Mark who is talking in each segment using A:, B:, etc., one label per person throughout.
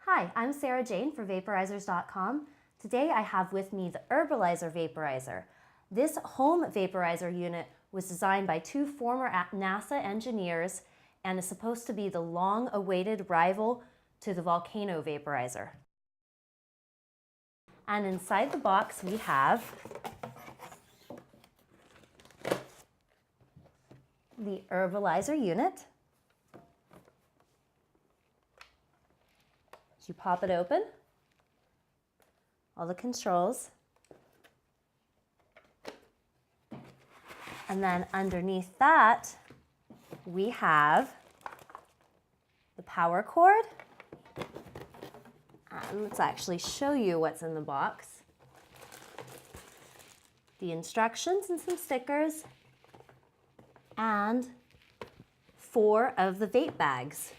A: Hi, I'm Sarah Jane for Vaporizers.com. Today I have with me the Herbalizer Vaporizer. This home vaporizer unit was designed by two former NASA engineers and is supposed to be the long-awaited rival to the Volcano Vaporizer. And inside the box we have the Herbalizer unit. You pop it open, all the controls, and then underneath that we have the power cord. And let's actually show you what's in the box. The instructions and some stickers, and 4 of the vape bags.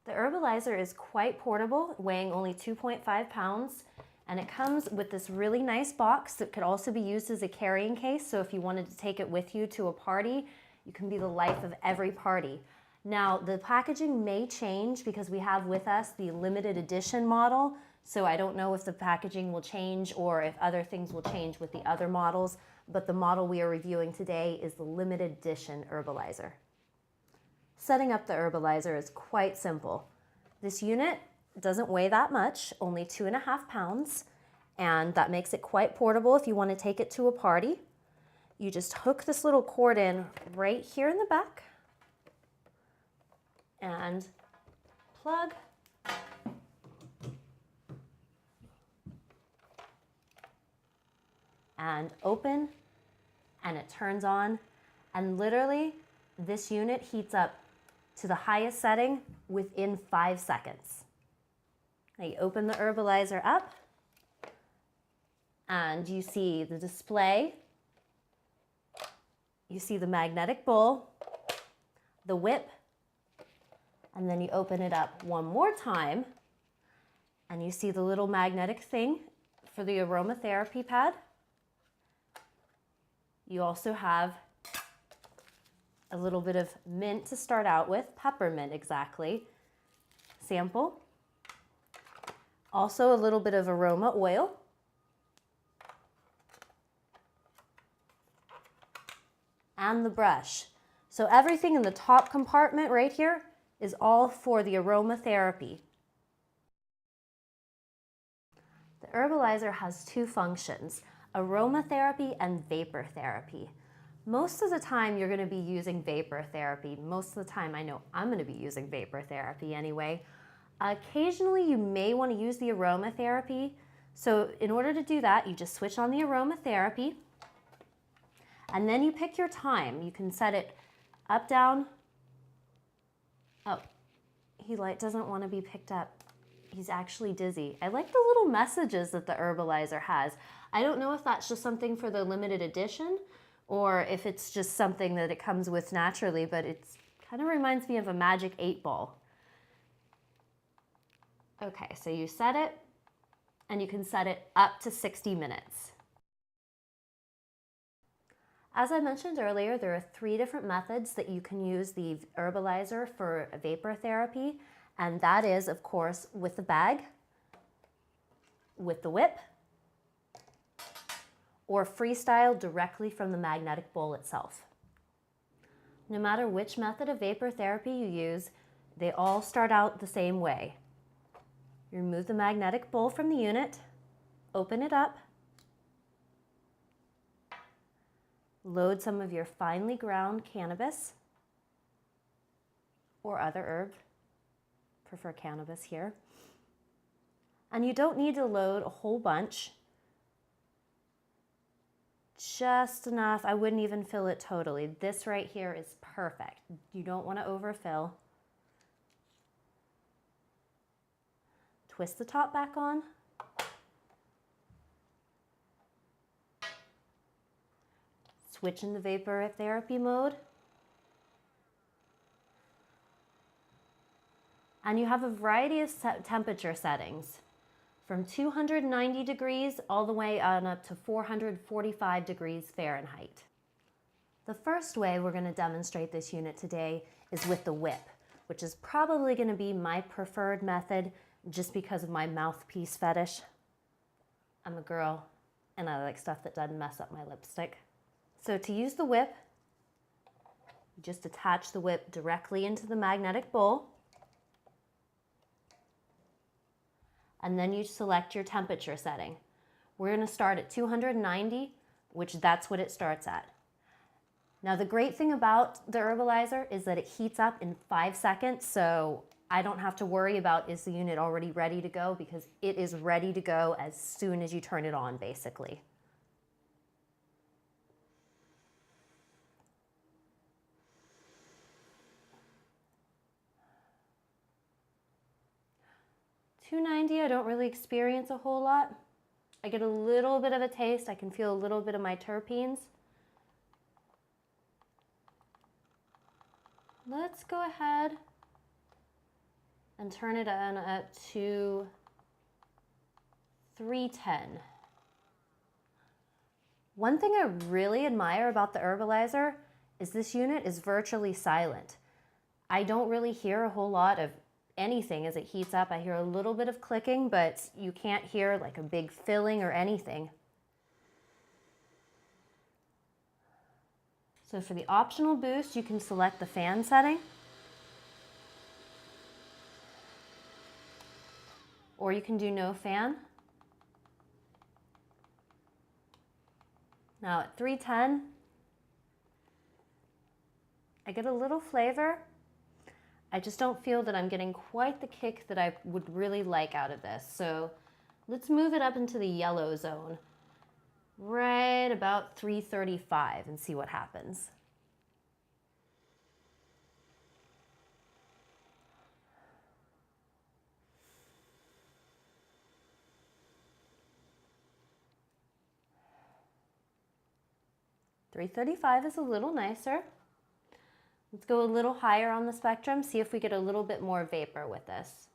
A: The Herbalizer is quite portable, weighing only 2.5 pounds, and it comes with this really nice box that could also be used as a carrying case, so if you wanted to take it with you to a party, you can be the life of every party. Now, the packaging may change because we have with us the limited edition model, so I don't know if the packaging will change or if other things will change with the other models, but the model we are reviewing today is the limited edition Herbalizer. Setting up the Herbalizer is quite simple. This unit doesn't weigh that much, only 2.5 pounds, and that makes it quite portable if you want to take it to a party. You just hook this little cord in right here in the back and plug. And open, and it turns on, and literally this unit heats up to the highest setting within 5 seconds. Now you open the Herbalizer up and you see the display, you see the magnetic bowl, the whip, and then you open it up one more time and you see the little magnetic thing for the aromatherapy pad. You also have a little bit of mint to start out with, peppermint exactly, sample. Also a little bit of aroma oil. And the brush. So everything in the top compartment right here is all for the aromatherapy. The Herbalizer has 2 functions, aromatherapy and vapor therapy. Most of the time you're going to be using vapor therapy. Most of the time I know I'm going to be using vapor therapy anyway. Occasionally you may want to use the aromatherapy. So in order to do that, you just switch on the aromatherapy and then you pick your time. You can set it up, down. Oh, he doesn't want to be picked up. He's actually dizzy. I like the little messages that the Herbalizer has. I don't know if that's just something for the limited edition or if it's just something that it comes with naturally, but it kind of reminds me of a magic 8-ball. Okay, so you set it, and you can set it up to 60 minutes. As I mentioned earlier, there are 3 different methods that you can use the Herbalizer for vapor therapy, and that is, of course, with the bag, with the whip, or freestyle directly from the magnetic bowl itself. No matter which method of vapor therapy you use, they all start out the same way. You remove the magnetic bowl from the unit, open it up, load some of your finely ground cannabis or other herb, prefer cannabis here, and you don't need to load a whole bunch. Just enough. I wouldn't even fill it totally. This right here is perfect. You don't want to overfill. Twist the top back on. Switch into vapor therapy mode. And you have a variety of temperature settings, from 290 degrees all the way on up to 445 degrees Fahrenheit. The first way we're going to demonstrate this unit today is with the whip, which is probably going to be my preferred method just because of my mouthpiece fetish. I'm a girl and I like stuff that doesn't mess up my lipstick. So to use the whip, you just attach the whip directly into the magnetic bowl, and then you select your temperature setting. We're going to start at 290, which that's what it starts at. Now the great thing about the Herbalizer is that it heats up in 5 seconds, so I don't have to worry about is the unit already ready to go, because it is ready to go as soon as you turn it on, basically. $290, I don't really experience a whole lot. I get a little bit of a taste. I can feel a little bit of my terpenes. Let's go ahead and turn it on up to 310. One thing I really admire about the Herbalizer is this unit is virtually silent. I don't really hear a whole lot of anything as it heats up. I hear a little bit of clicking, but you can't hear like a big filling or anything. So for the optional boost, you can select the fan setting, or you can do no fan. Now at 310, I get a little flavor. I just don't feel that I'm getting quite the kick that I would really like out of this. So let's move it up into the yellow zone, right about 335, and see what happens. $335 is a little nicer. Let's go a little higher on the spectrum, see if we get a little bit more vapor with this.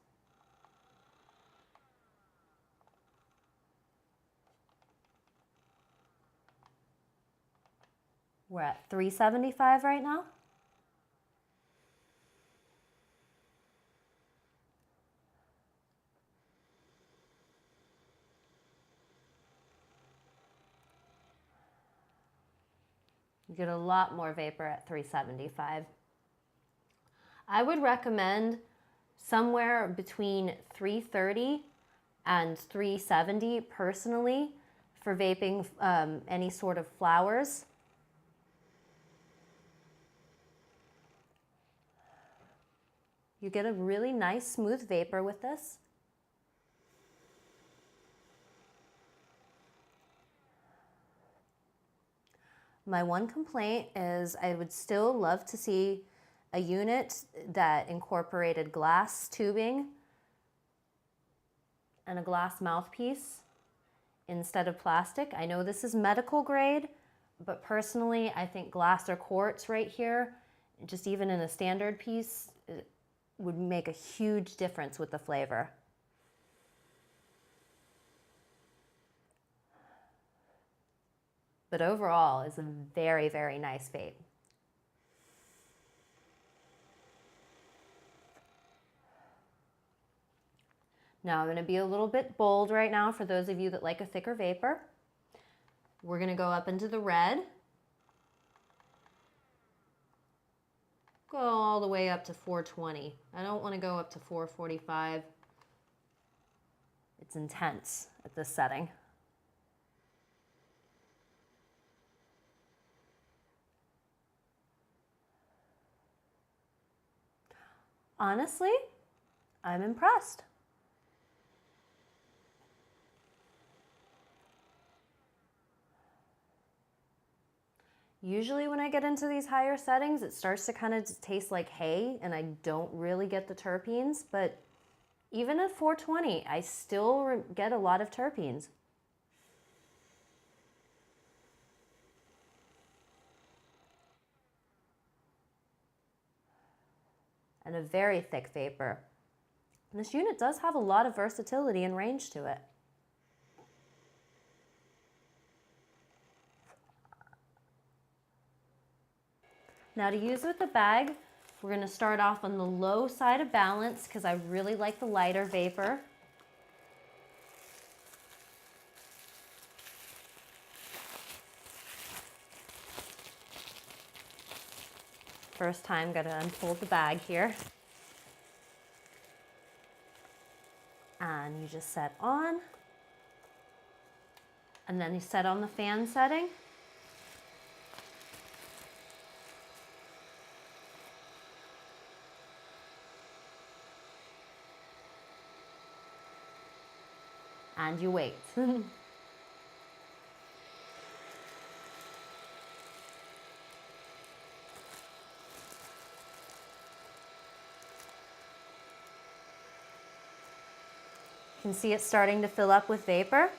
A: We're at 375 right now. You get a lot more vapor at 375. I would recommend somewhere between 330 and 370 personally for vaping any sort of flowers. You get a really nice smooth vapor with this. My one complaint is I would still love to see a unit that incorporated glass tubing and a glass mouthpiece instead of plastic. I know this is medical grade, but personally I think glass or quartz right here, just even in a standard piece, it would make a huge difference with the flavor. But overall, it's a very, very nice vape. Now I'm going to be a little bit bold right now for those of you that like a thicker vapor. We're going to go up into the red. Go all the way up to 420. I don't want to go up to 445. It's intense at this setting. Honestly, I'm impressed. Usually when I get into these higher settings, it starts to kind of taste like hay and I don't really get the terpenes, but even at 420, I still get a lot of terpenes. And a very thick vapor. And this unit does have a lot of versatility and range to it. Now to use with the bag, we're going to start off on the low side of balance because I really like the lighter vapor. First time, got to unfold the bag here. And you just set on. And then you set on the fan setting. And you wait. You can see it starting to fill up with vapor.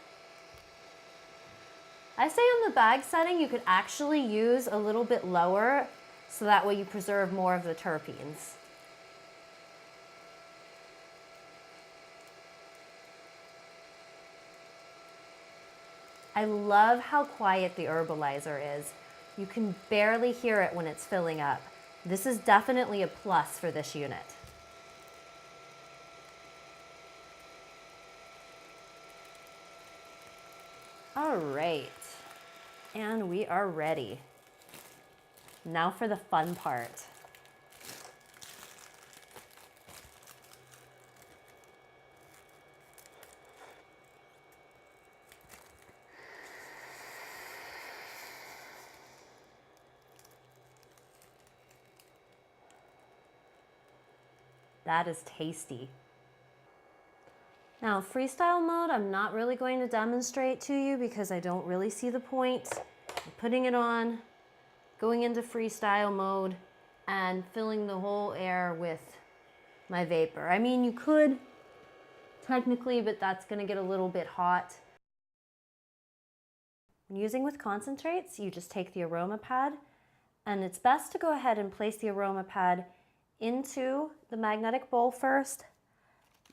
A: I say on the bag setting, you could actually use a little bit lower so that way you preserve more of the terpenes. I love how quiet the herbalizer is. You can barely hear it when it's filling up. This is definitely a plus for this unit. All right, and we are ready. Now for the fun part. That is tasty. Now, freestyle mode, I'm not really going to demonstrate to you because I don't really see the point. I'm putting it on, going into freestyle mode, and filling the whole air with my vapor. I mean, you could technically, but that's going to get a little bit hot. When using with concentrates, you just take the aroma pad, and it's best to go ahead and place the aroma pad into the magnetic bowl first.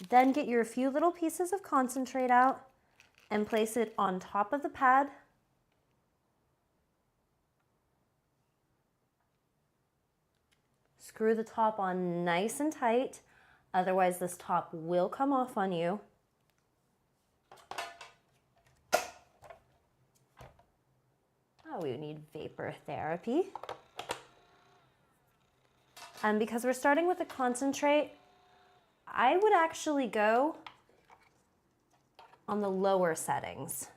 A: Then get your few little pieces of concentrate out and place it on top of the pad. Screw the top on nice and tight, otherwise this top will come off on you. Oh, we need vapor therapy. And because we're starting with a concentrate, I would actually go on the lower settings.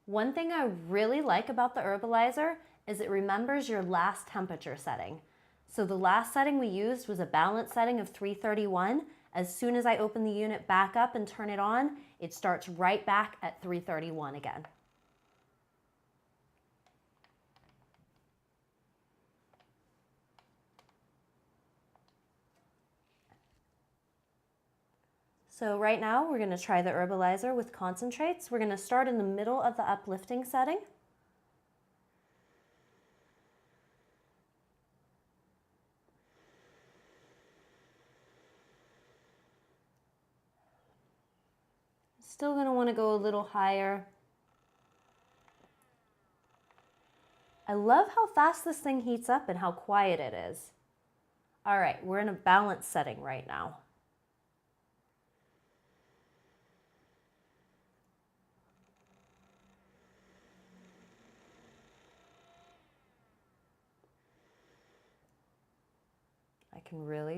A: One thing I really like about the herbalizer is it remembers your last temperature setting. So the last setting we used was a balance setting of 331. As soon as I open the unit back up and turn it on, it starts right back at 331 again. So right now we're going to try the herbalizer with concentrates. We're going to start in the middle of the uplifting setting. Still going to want to go a little higher. I love how fast this thing heats up and how quiet it is. All right, we're in a balance setting right now.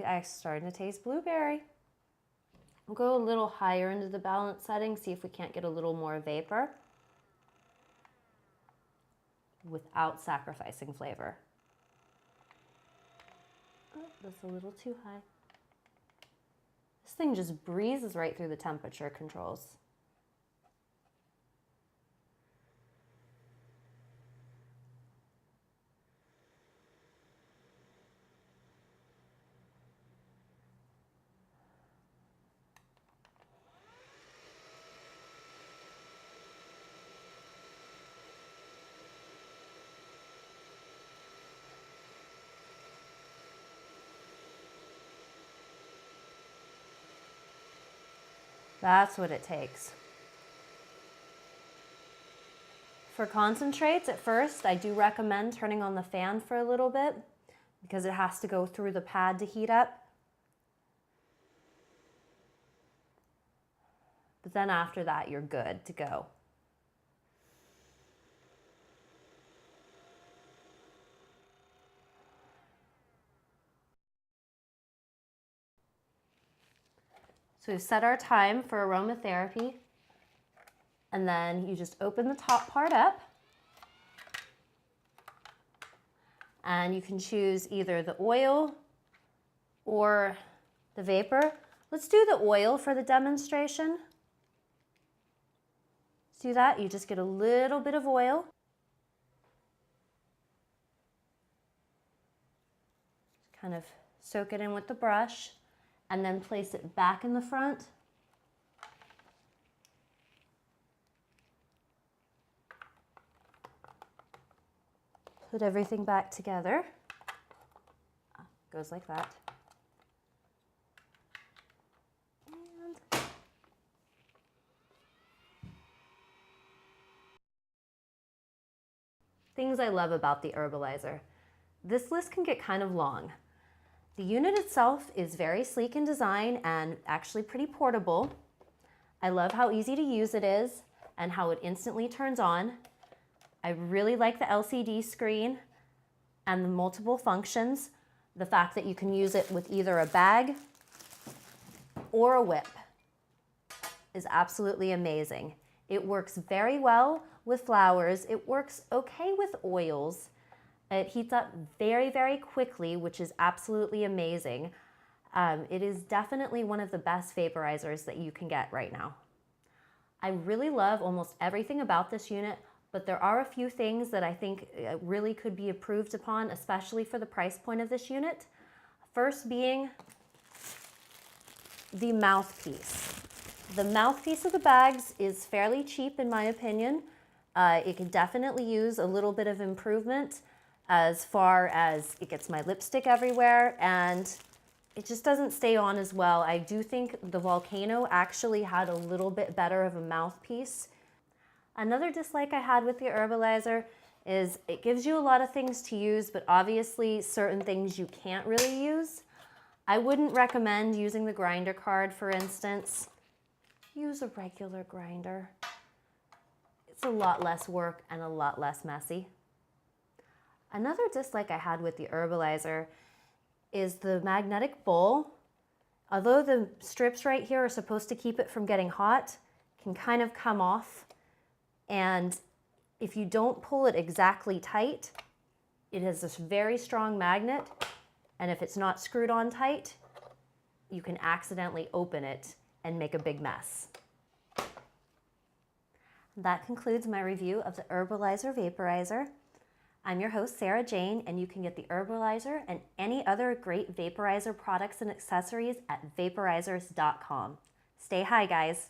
A: I'm starting to taste blueberry. We'll go a little higher into the balance setting, see if we can't get a little more vapor without sacrificing flavor. Oh, that's a little too high. This thing just breezes right through the temperature controls. That's what it takes. For concentrates, at first, I do recommend turning on the fan for a little bit because it has to go through the pad to heat up. But then after that, you're good to go. So we've set our time for aromatherapy, and then you just open the top part up, and you can choose either the oil or the vapor. Let's do the oil for the demonstration. Let's do that. You just get a little bit of oil. Kind of soak it in with the brush, and then place it back in the front. Put everything back together. Goes like that. And things I love about the Herbalizer. This list can get kind of long. The unit itself is very sleek in design and actually pretty portable. I love how easy to use it is and how it instantly turns on. I really like the LCD screen and the multiple functions. The fact that you can use it with either a bag or a whip is absolutely amazing. It works very well with flowers. It works okay with oils. It heats up very, very quickly, which is absolutely amazing. It is definitely one of the best vaporizers that you can get right now. I really love almost everything about this unit, but there are a few things that I think really could be improved upon, especially for the price point of this unit. First being the mouthpiece. The mouthpiece of the bags is fairly cheap in my opinion. It can definitely use a little bit of improvement as far as it gets my lipstick everywhere and it just doesn't stay on as well. I do think the Volcano actually had a little bit better of a mouthpiece. Another dislike I had with the Herbalizer is it gives you a lot of things to use, but obviously certain things you can't really use. I wouldn't recommend using the grinder card, for instance. Use a regular grinder. It's a lot less work and a lot less messy. Another dislike I had with the Herbalizer is the magnetic bowl. Although the strips right here are supposed to keep it from getting hot, can kind of come off. And if you don't pull it exactly tight, it has this very strong magnet. And if it's not screwed on tight, you can accidentally open it and make a big mess. That concludes my review of the Herbalizer Vaporizer. I'm your host, Sarah Jane, and you can get the Herbalizer and any other great vaporizer products and accessories at vaporizers.com. Stay high, guys.